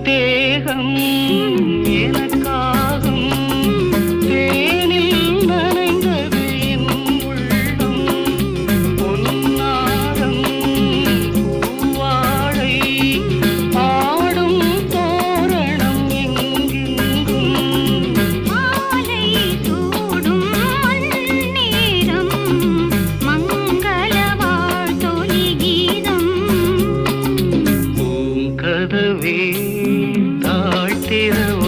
தேகம் எனக்காகும் தேனில் நனைந்தது என் உள்ளம் பொன்னாரம் பூவாழை ஆடும் தோரணம் எங்கெங்கும் மாலை சூடும் நேரம் மங்கள வாழ்த்தொலி கீதம் பூங்கதவே தாழ்த்திரவா